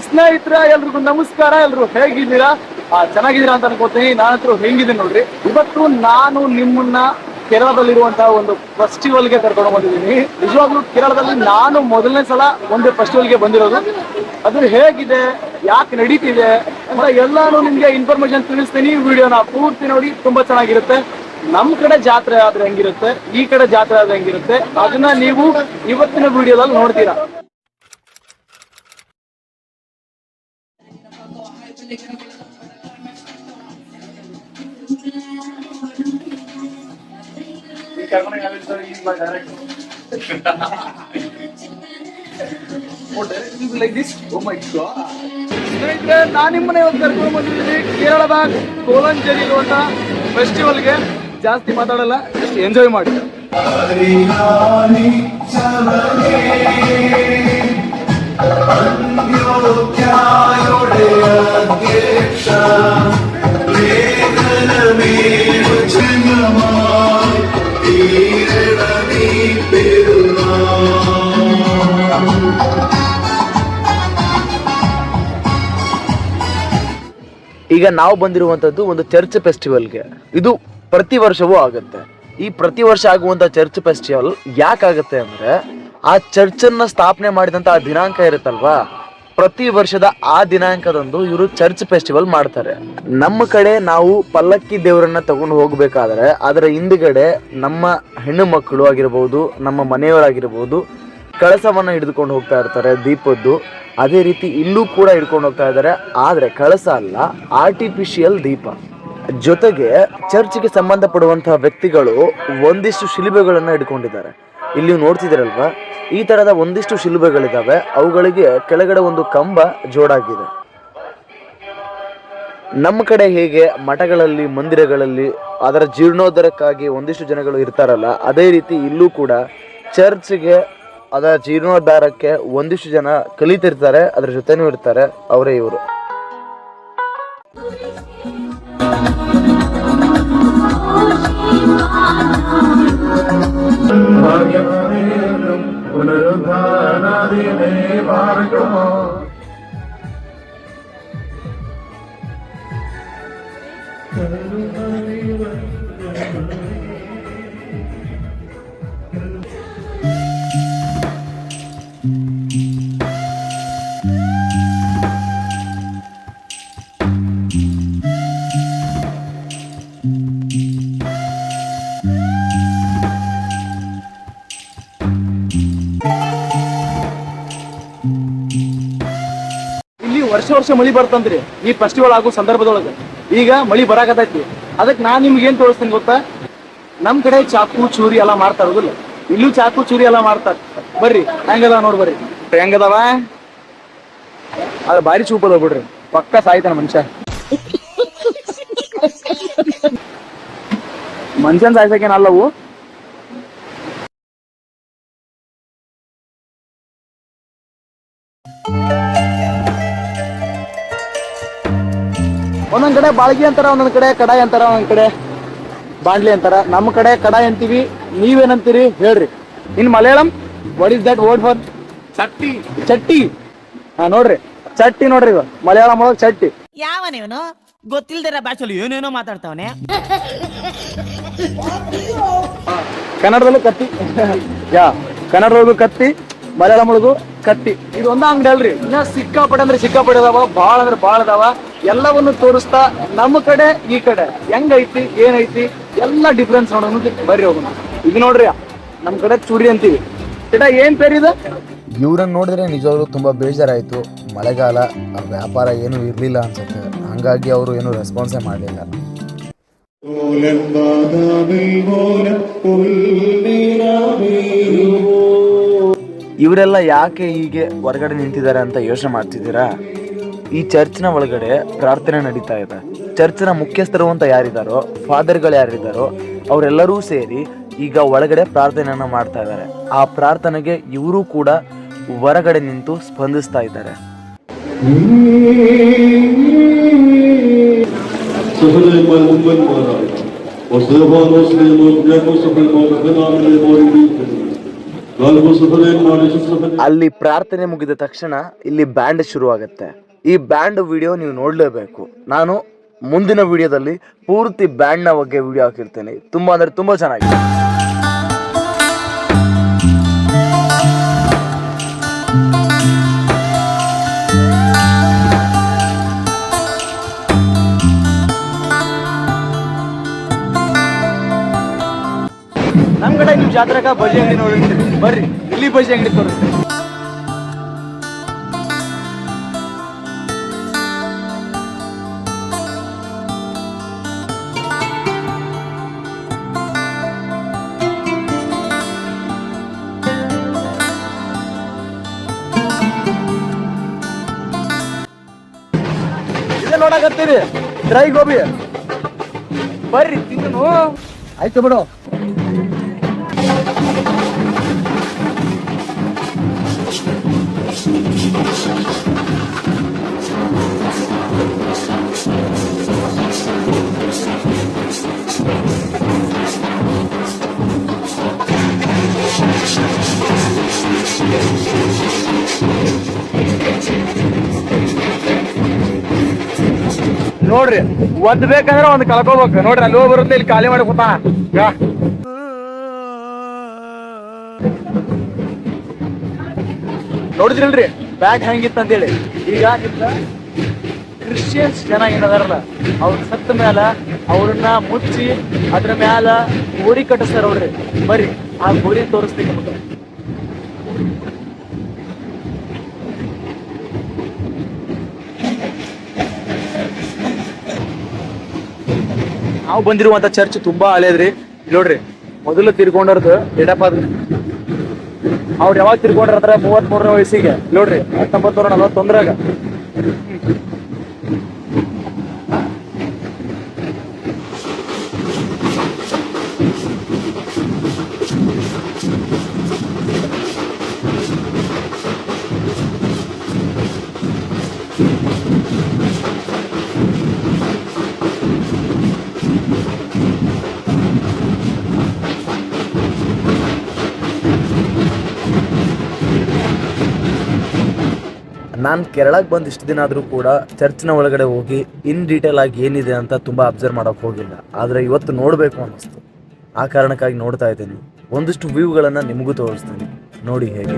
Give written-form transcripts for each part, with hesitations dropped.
ಸ್ನೇಹಿತರ ಎಲ್ರಿಗೂ ನಮಸ್ಕಾರ. ಎಲ್ರು ಹೇಗಿದ್ದೀರಾ? ಚೆನ್ನಾಗಿದ್ದೀರಾ ಅಂತ ಅನ್ಕೋತೀನಿ. ನಾನಂತೂ ಹೆಂಗಿದ್ದೀನಿ ನೋಡ್ರಿ. ಇವತ್ತು ನಾನು ನಿಮ್ಮನ್ನ ಕೇರಳದಲ್ಲಿರುವಂತಹ ಒಂದು ಫೆಸ್ಟಿವಲ್ಗೆ ಕರ್ಕೊಂಡು ಬಂದಿದ್ದೀನಿ. ನಿಜವಾಗ್ಲೂ ಕೇರಳದಲ್ಲಿ ನಾನು ಮೊದಲನೇ ಸಲ ಒಂದು ಫೆಸ್ಟಿವಲ್ಗೆ ಬಂದಿರೋದು. ಅದು ಹೇಗಿದೆ, ಯಾಕೆ ನಡೀತಿದೆ ಅಂತ ಎಲ್ಲಾನು ನಿಮ್ಗೆ ಇನ್ಫಾರ್ಮೇಶನ್ ತಿಳಿಸ್ತೀನಿ. ಈ ವಿಡಿಯೋನ ಪೂರ್ತಿ ನೋಡಿ, ತುಂಬಾ ಚೆನ್ನಾಗಿರುತ್ತೆ. ನಮ್ ಕಡೆ ಜಾತ್ರೆ ಆದ್ರೆ ಹೆಂಗಿರುತ್ತೆ, ಈ ಕಡೆ ಜಾತ್ರೆ ಆದ್ರೆ ಹೆಂಗಿರುತ್ತೆ, ಅದನ್ನ ನೀವು ಇವತ್ತಿನ ವಿಡಿಯೋದಲ್ಲಿ ನೋಡ್ತೀರಾ. ನಾನು ನಿಮ್ಮನ್ನ ಇವತ್ತು ಕರ್ಕೊಂಡು ಬಂದಿದ್ದೀನಿ ಕೇರಳದ ಕೋಲಂಚೇರಿ ಇರುವಂತ ಫೆಸ್ಟಿವಲ್ಗೆ. ಜಾಸ್ತಿ ಮಾತಾಡಲ್ಲ, ಜಸ್ಟ್ ಎಂಜಾಯ್ ಮಾಡಿ. ಈಗ ನಾವು ಬಂದಿರುವಂತದ್ದು ಒಂದು ಚರ್ಚ್ ಫೆಸ್ಟಿವಲ್ಗೆ. ಇದು ಪ್ರತಿ ವರ್ಷವೂ ಆಗುತ್ತೆ. ಈ ಪ್ರತಿ ವರ್ಷ ಆಗುವಂತ ಚರ್ಚ್ ಫೆಸ್ಟಿವಲ್ ಯಾಕಾಗತ್ತೆ ಅಂದ್ರೆ, ಆ ಚರ್ಚನ್ನ ಸ್ಥಾಪನೆ ಮಾಡಿದಂತ ಆ ದಿನಾಂಕ ಇರುತ್ತಲ್ವಾ, ಪ್ರತಿ ವರ್ಷದ ಆ ದಿನಾಂಕದಂದು ಇವರು ಚರ್ಚ್ ಫೆಸ್ಟಿವಲ್ ಮಾಡ್ತಾರೆ. ನಮ್ಮ ಕಡೆ ನಾವು ಪಲ್ಲಕ್ಕಿ ದೇವರನ್ನ ತಗೊಂಡು ಹೋಗ್ಬೇಕಾದ್ರೆ ಅದರ ಹಿಂದುಗಡೆ ನಮ್ಮ ಹೆಣ್ಣು ಮಕ್ಕಳು ಆಗಿರ್ಬೋದು, ನಮ್ಮ ಮನೆಯವರಾಗಿರ್ಬೋದು, ಕಳಸವನ್ನ ಹಿಡಿದುಕೊಂಡು ಹೋಗ್ತಾ ಇರ್ತಾರೆ ದೀಪದ್ದು. ಅದೇ ರೀತಿ ಇಲ್ಲೂ ಕೂಡ ಹಿಡ್ಕೊಂಡು ಹೋಗ್ತಾ ಇದ್ದಾರೆ. ಆದ್ರೆ ಕಳಸ ಅಲ್ಲ, ಆರ್ಟಿಫಿಷಿಯಲ್ ದೀಪ. ಜೊತೆಗೆ ಚರ್ಚ್ಗೆ ಸಂಬಂಧಪಡುವಂತಹ ವ್ಯಕ್ತಿಗಳು ಒಂದಿಷ್ಟು ಶಿಲುಬೆಗಳನ್ನ ಹಿಡ್ಕೊಂಡಿದ್ದಾರೆ. ಇಲ್ಲಿ ನೋಡ್ತಿದ್ದೀರಲ್ವಾ, ಈ ತರದ ಒಂದಿಷ್ಟು ಶಿಲುಬೆಗಳಿದಾವೆ. ಅವುಗಳಿಗೆ ಕೆಳಗಡೆ ಒಂದು ಕಂಬ ಜೋಡಾಗಿದೆ. ನಮ್ಮ ಕಡೆ ಹೇಗೆ ಮಠಗಳಲ್ಲಿ, ಮಂದಿರಗಳಲ್ಲಿ ಅದರ ಜೀರ್ಣೋದ್ಧಾರಕ್ಕಾಗಿ ಒಂದಿಷ್ಟು ಜನಗಳು ಇರ್ತಾರಲ್ಲ, ಅದೇ ರೀತಿ ಇಲ್ಲೂ ಕೂಡ ಚರ್ಚ್ಗೆ ಅದರ ಜೀರ್ಣೋದ್ಧಾರಕ್ಕೆ ಒಂದಿಷ್ಟು ಜನ ಕಲಿತಿರ್ತಾರೆ, ಅದ್ರ ಜೊತೆನೂ ಇರ್ತಾರೆ. ಅವರೇ ಇವರು. ವರ್ಷ ಮಳಿ ಬರ್ತಂದ್ರಿ ಈ ಫೆಸ್ಟಿವಲ್ ಆಗೋ ಸಂದರ್ಭದೊಳಗೆ. ಈಗ ಮಳಿ ಬರಾಕತೈತಿ. ಅದಕ್ಕೆ ನಾನ್ ನಿಮ್ಗೆ ಏನ್ ತೋರಿಸ್ತೀನಿ ಗೊತ್ತಾ, ನಮ್ ಕಡೆ ಚಾಕು ಚೂರಿ ಎಲ್ಲ ಮಾಡ್ತಾ ಇರೋದಿಲ್ಲ, ಇಲ್ಲೂ ಚಾಕು ಚೂರಿ ಎಲ್ಲ ಮಾಡ್ತಾರ. ಬರ್ರಿ ಹೆಂಗದ ನೋಡ್, ಬರ್ರಿ ಹೆಂಗದವ. ಅದ್ರ ಬಾರಿ ಚೂಪ್ ಅದ ಬಿಡ್ರಿ, ಪಕ್ಕ ಸಾಯ್ತಾನ ಮನುಷ್ಯ. ಮನುಷ್ಯನ್ ಸಾಯ್ಸಕೇನಲ್ಲವು. ಒಂದೊಂದ್ ಕಡೆ ಬಾಳ್ಗಿ ಅಂತಾರ, ಒಂದೊಂದ್ ಕಡೆ ಕಡಾಯಿ ಅಂತಾರ, ಒಂದೊಂದ್ ಕಡೆ ಬಾಂಡ್ಲಿ ಅಂತಾರ. ನಮ್ಮ ಕಡೆ ಕಡಾಯಿ ಅಂತೀವಿ, ನೀವೇನಂತೀರಿ ಹೇಳ್ರಿ. In Malayalam what is that word for chatti? ಚಟ್ಟಿ. ನೋಡ್ರಿ ಚಟ್ಟಿ ನೋಡ್ರಿ, ಇವ ಮಲಯಾಳಂ ಒಳಗ್ ಚಟ್ಟಿ. ಯಾವನೇವನು ಗೊತ್ತಿಲ್ದಿರ ಭಾಷೆಲಿ ಏನೇನೋ ಮಾತಾಡ್ತಾವನೆ. ಕನ್ನಡದಲ್ಲೂ ಕತ್ತಿ. ಯಾ ಕನ್ನಡದೊಳಗೂ ಕತ್ತಿ, ಮಲಯಾಳಂ ಒಳಗೂ ಕತ್ತಿ. ಇದು ಒಂದ ಅಂಗಡಿ ಅಲ್ರಿ, ಇನ್ನ ಸಿಕ್ಕಾಪಟ್ಟೆ ಅಂದ್ರೆ ಸಿಕ್ಕಾಪಟ್ಟೆ ಅದಾವ, ಬಾಳ ಅಂದ್ರೆ ಬಾಳ ಅದಾವ. ಎಲ್ಲವನ್ನು ತೋರಿಸ್ತಾ ನಮ್ಮ ಕಡೆ ಈ ಕಡೆ ಹೆಂಗೈತಿ ಏನೈತಿ ಎಲ್ಲ ಡಿಫ್ರೆನ್ಸ್ ನೋಡೋಣ. ಬರ್ರಿ ಹೋಗೋಣ. ಈಗ ನೋಡ್ರಿ, ನಮ್ ಕಡೆ ಚೂರಿ ಅಂತೀವಿ. ചേട്ടാ ಏನ್ ಪೇರಿದೆ? ಇವ್ರನ್ನ ನೋಡಿದ್ರೆ ನಿಜವಾಗ್ಲೂ ತುಂಬಾ ಬೇಜಾರಾಯ್ತು. ಮಳೆಗಾಲ, ವ್ಯಾಪಾರ ಏನು ಇರ್ಲಿಲ್ಲ ಅನ್ಸುತ್ತೆ. ಹಂಗಾಗಿ ಅವರು ಏನು ರೆಸ್ಪಾನ್ಸೇ ಮಾಡಲಿಲ್ಲ. ಇವರೆಲ್ಲ ಯಾಕೆ ಹೀಗೆ ಹೊರಗಡೆ ನಿಂತಿದ್ದಾರೆ ಅಂತ ಯೋಚನೆ ಮಾಡ್ತಿದ್ದೀರಾ? ಈ ಚರ್ಚ್ನ ಒಳಗಡೆ ಪ್ರಾರ್ಥನೆ ನಡೀತಾ ಇದೆ. ಚರ್ಚ್ನ ಮುಖ್ಯಸ್ಥರು ಅಂತ ಯಾರಿದ್ದಾರೋ, ಫಾದರ್ಗಳು ಯಾರಿದ್ದಾರೋ, ಅವರೆಲ್ಲರೂ ಸೇರಿ ಈಗ ಒಳಗಡೆ ಪ್ರಾರ್ಥನೆಯನ್ನ ಮಾಡ್ತಾ ಇದ್ದಾರೆ. ಆ ಪ್ರಾರ್ಥನೆಗೆ ಇವರು ಕೂಡ ಹೊರಗಡೆ ನಿಂತು ಸ್ಪಂದಿಸ್ತಾ ಇದ್ದಾರೆ. ಅಲ್ಲಿ ಪ್ರಾರ್ಥನೆ ಮುಗಿದ ತಕ್ಷಣ ಇಲ್ಲಿ ಬ್ಯಾಂಡ್ ಶುರುವಾಗುತ್ತೆ. ಈ ಬ್ಯಾಂಡ್ ವಿಡಿಯೋ ನೀವು ನೋಡ್ಲೇಬೇಕು. ನಾನು ಮುಂದಿನ ವಿಡಿಯೋದಲ್ಲಿ ಪೂರ್ತಿ ಬ್ಯಾಂಡ್ನ ಬಗ್ಗೆ ವಿಡಿಯೋ ಹಾಕಿರ್ತೇನೆ. ತುಂಬಾ ಅಂದ್ರೆ ತುಂಬಾ ಚೆನ್ನಾಗಿದೆ. ನಮ್ ಕಡೆ ನೀವು ಜಾತ್ರೆಗ ಬಜಿ ಅಂಗಡಿ ನೋಡಿರ್ತೀರಿ, ಬರ್ರಿ ಇಲ್ಲಿ ಬಜಿ ಅಂಗಡಿ ತೋರಿಸ್ತೀವಿ. ಇದೇ ನೋಡಕತ್ತೀರಿ ಡ್ರೈ ಗೋಬಿ, ಬರ್ರಿ ತಿನ್ನು. ಆಯ್ತು ಬಿಡು. ನೋಡ್ರಿ, ಒಂದ್ ಬೇಕಂದ್ರೆ ಒಂದ್ ಕಳ್ಕೋಬೇಕು. ನೋಡ್ರಿ ಅಲ್ಲಿ ಹೋಗಿ ಬರುತ್ತೆ, ಇಲ್ಲಿ ಖಾಲಿ ಮಾಡಿ ಕೂತಾನ. ನೋಡಿದ್ರಲ್ರಿ ಬ್ಯಾಗ್ ಹೆಂಗಿತ್ತು ಅಂತೇಳಿ. ಈಗ ಕ್ರಿಶ್ಚಿಯನ್ಸ್ ಜನ ಏನದಾರಲ್ಲ, ಅವ್ರ ಸತ್ತ ಮ್ಯಾಲ ಅವ್ರನ್ನ ಮುಚ್ಚಿ ಅದ್ರ ಮ್ಯಾಲ ಗೋರಿ ಕಟ್ಟಿಸ್ತಾರ ನೋಡ್ರಿ. ಬರ್ರಿ ಆ ಗೋರಿ ತೋರಿಸ್ತೀನಿ ನಿಮ್ಗೆ. ನಾವು ಬಂದಿರುವಂತ ಚರ್ಚ್ ತುಂಬಾ ಹಳೇದ್ರಿ. ನೋಡ್ರಿ, ಮೊದಲು ತಿರ್ಕೊಂಡವ್ರದ್ದು ಎಡಪ್ಪ ಅವ್ರು ಯಾವಾಗ ತಿರ್ಕೊಂಡ್ರ 33ನೇ ವಯಸ್ಸಿಗೆ. ನೋಡ್ರಿ 1941ರಾಗ. ನಾನು ಕೇರಳಕ್ಕೆ ಬಂದು ಇಷ್ಟು ದಿನ ಆದರೂ ಕೂಡ ಚರ್ಚ್ನ ಒಳಗಡೆ ಹೋಗಿ ಇನ್ ಡೀಟೇಲ್ ಆಗಿ ಏನಿದೆ ಅಂತ ತುಂಬ ಅಬ್ಸರ್ವ್ ಮಾಡೋಕ್ಕೆ ಹೋಗಿಲ್ಲ. ಆದರೆ ಇವತ್ತು ನೋಡಬೇಕು ಅನ್ನಿಸ್ತು. ಆ ಕಾರಣಕ್ಕಾಗಿ ನೋಡ್ತಾ ಇದ್ದೀನಿ. ಒಂದಿಷ್ಟು ವ್ಯೂಗಳನ್ನು ನಿಮಗೂ ತೋರಿಸ್ತೀನಿ, ನೋಡಿ ಹೇಗೆ.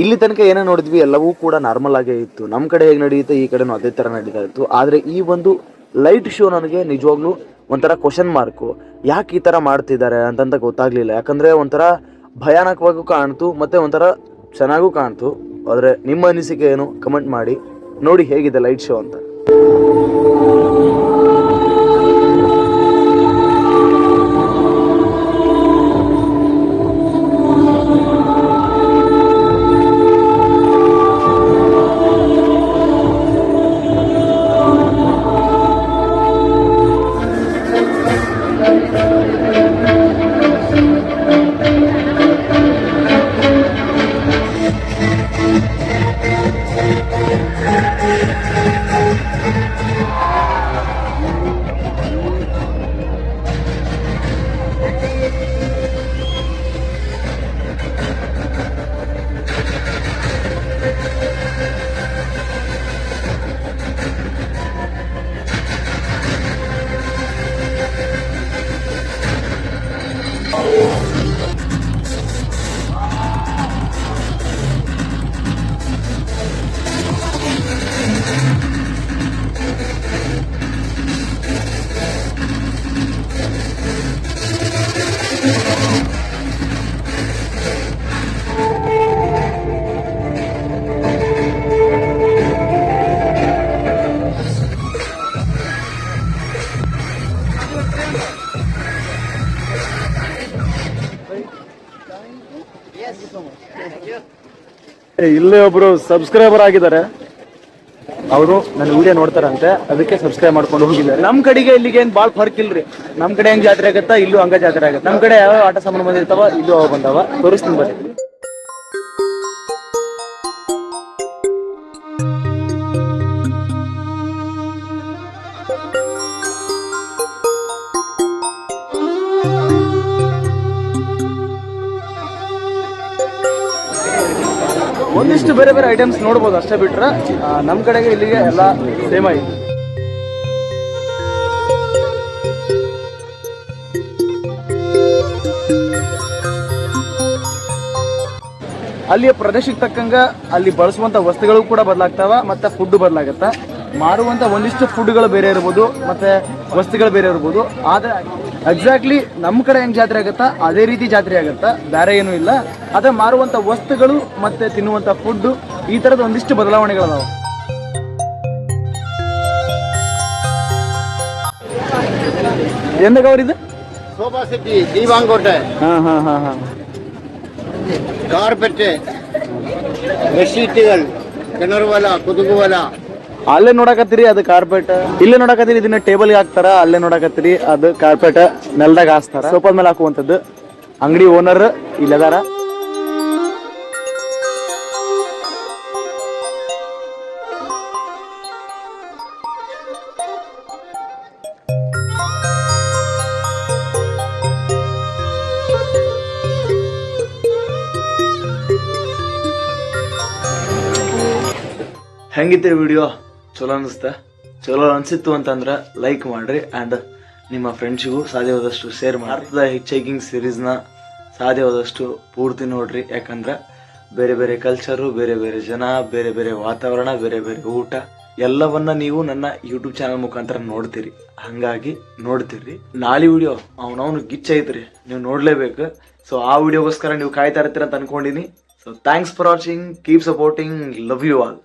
ಇಲ್ಲಿ ತನಕ ಏನೋ ನೋಡಿದ್ವಿ ಎಲ್ಲವೂ ಕೂಡ ನಾರ್ಮಲ್ ಆಗೇ ಇತ್ತು. ನಮ್ಮ ಕಡೆ ಹೇಗೆ ನಡೆಯುತ್ತೆ ಈ ಕಡೆನೂ ಅದೇ ಥರ ನಡೀತಾ ಇತ್ತು. ಆದರೆ ಈ ಒಂದು ಲೈಟ್ ಶೋ ನನಗೆ ನಿಜವಾಗ್ಲೂ ಒಂಥರ ಕ್ವಶನ್ ಮಾರ್ಕು. ಯಾಕೆ ಈ ಥರ ಮಾಡ್ತಿದ್ದಾರೆ ಅಂತಂತ ಗೊತ್ತಾಗಲಿಲ್ಲ. ಯಾಕಂದರೆ ಒಂಥರ ಭಯಾನಕವಾಗೂ ಕಾಣ್ತು ಮತ್ತು ಒಂಥರ ಚೆನ್ನಾಗೂ ಕಾಣ್ತು. ಆದರೆ ನಿಮ್ಮ ಅನಿಸಿಕೆ ಏನು ಕಮೆಂಟ್ ಮಾಡಿ. ನೋಡಿ ಹೇಗಿದೆ ಲೈಟ್ ಶೋ ಅಂತ. ಇಲ್ಲೇ ಒಬ್ರು ಸಬ್ಸ್ಕ್ರೈಬರ್ ಆಗಿದ್ದಾರೆ, ಅವರು ನನ್ನ ವಿಡಿಯೋ ನೋಡ್ತಾರಂತೆ, ಅದಕ್ಕೆ ಸಬ್ಸ್ಕ್ರೈಬ್ ಮಾಡ್ಕೊಂಡು ಹೋಗಿದ್ದಾರೆ. ನಮ್ ಕಡೆಗೆ ಇಲ್ಲಿಗೆ ಏನ್ ಬಾಳ್ ಫರ್ಕ್ ಇಲ್ರಿ. ನಮ್ ಕಡೆ ಹೆಂಗ್ ಜಾತ್ರೆ ಆಗತ್ತಾ ಇಲ್ಲೂ ಹಂಗ ಜಾತ್ರೆ ಆಗತ್ತೆ. ನಮ್ ಕಡೆ ಯಾವ ಆಟ ಸಾಮಾನು ಬಂದಿರ್ತಾವ ಇಲ್ಲೂ ಅವ ಬಂದಾವ, ತೋರಿಸ್ತೀನಿ ಬರ್ರಿ. ಒಂದಿಷ್ಟು ಬೇರೆ ಬೇರೆ ಐಟಮ್ಸ್ ನೋಡ್ಬೋದು ಅಷ್ಟೇ ಬಿಟ್ರೆ ನಮ್ ಕಡೆಗೆ ಇಲ್ಲಿಗೆ ಎಲ್ಲ ಸೇಮ್ ಆಗಿದೆ. ಅಲ್ಲಿಯ ಪ್ರದೇಶಕ್ಕೆ ತಕ್ಕಂಗ ಅಲ್ಲಿ ಬಳಸುವಂತ ವಸ್ತುಗಳು ಕೂಡ ಬದಲಾಗ್ತಾವ, ಮತ್ತೆ ಫುಡ್ ಬದಲಾಗತ್ತ. ಮಾರುವಂತ ಒಂದಿಷ್ಟು ಫುಡ್ಗಳು ಬೇರೆ ಇರ್ಬೋದು, ಮತ್ತೆ ವಸ್ತುಗಳು ಬೇರೆ ಇರ್ಬೋದು. ಆದ್ರೆ ಎಕ್ಸಾಕ್ಟ್ಲಿ ನಮ್ಮ ಕಡೆ ಹೆಂಗ್ ಜಾತ್ರೆ ಆಗತ್ತಾ ಅದೇ ರೀತಿ ಜಾತ್ರೆ ಆಗತ್ತಾ, ಬೇರೆ ಏನೂ ಇಲ್ಲ. ಆದ್ರೆ ಮಾರುವಂತ ವಸ್ತುಗಳು ಮತ್ತೆ ತಿನ್ನುವಂತ ಫುಡ್ ಈ ತರದ ಒಂದಿಷ್ಟು ಬದಲಾವಣೆಗಳದಾವ. ಎಂದಗವರಿದು ಸೋಫಾ ಸಿಟಿ ದೀವಾಂಗೋಟೆ, ಕಾರ್ಪೆಟ್, ಬೆಡ್ಶೀಟ್ಗಳು, ಕೆನರ್ವಾಲ, ಕುದುಗುವಾಲ. ಅಲ್ಲೇ ನೋಡಕತ್ತೀರಿ ಅದು ಕಾರ್ಪೆಟ್, ಇಲ್ಲೇ ನೋಡಕತ್ತೀರಿ ಇದನ್ನ ಟೇಬಲ್ಗೆ ಹಾಕ್ತಾರ. ಅಲ್ಲೇ ನೋಡಕತ್ತೀರಿ ಅದು ಕಾರ್ಪೆಟ್ ನೆಲದಾಗ ಹಾಸ್ತಾರ, ಸೋಫಾದ ಮೇಲೆ ಹಾಕುವಂಥದ್ದು. ಅಂಗಡಿ ಓನರ್ ಇಲ್ಲದಾರ. ಹೆಂಗಿತ್ತು ವಿಡಿಯೋ? ಚಲೋ ಅನಿಸ್ತಾ? ಚಲೋ ಅನಿಸಿತ್ತು ಅಂತಂದ್ರೆ ಲೈಕ್ ಮಾಡಿರಿ ಆ್ಯಂಡ್ ನಿಮ್ಮ ಫ್ರೆಂಡ್ಸಿಗೂ ಸಾಧ್ಯವಾದಷ್ಟು ಶೇರ್ ಮಾಡಿ. ಹಿಚ್ ಹೈಕಿಂಗ್ ಸೀರೀಸ್ನ ಸಾಧ್ಯವಾದಷ್ಟು ಪೂರ್ತಿ ನೋಡ್ರಿ, ಯಾಕಂದ್ರೆ ಬೇರೆ ಬೇರೆ ಕಲ್ಚರು, ಬೇರೆ ಬೇರೆ ಜನ, ಬೇರೆ ಬೇರೆ ವಾತಾವರಣ, ಬೇರೆ ಬೇರೆ ಊಟ ಎಲ್ಲವನ್ನ ನೀವು ನನ್ನ ಯೂಟ್ಯೂಬ್ ಚಾನಲ್ ಮುಖಾಂತರ ನೋಡ್ತೀರಿ. ಹಾಗಾಗಿ ನೋಡ್ತೀರಿ. ನಾಳೆ ವಿಡಿಯೋ ಅವನವನು ಗಿಚ್ ಐತ್ರಿ, ನೀವು ನೋಡಲೇಬೇಕು. ಸೊ ಆ ವಿಡಿಯೋಗೋಸ್ಕರ ನೀವು ಕಾಯ್ತಾ ಇರ್ತೀರ ಅಂತ ಅನ್ಕೊಂಡಿನಿ. So thanks for watching, keep supporting, love you all.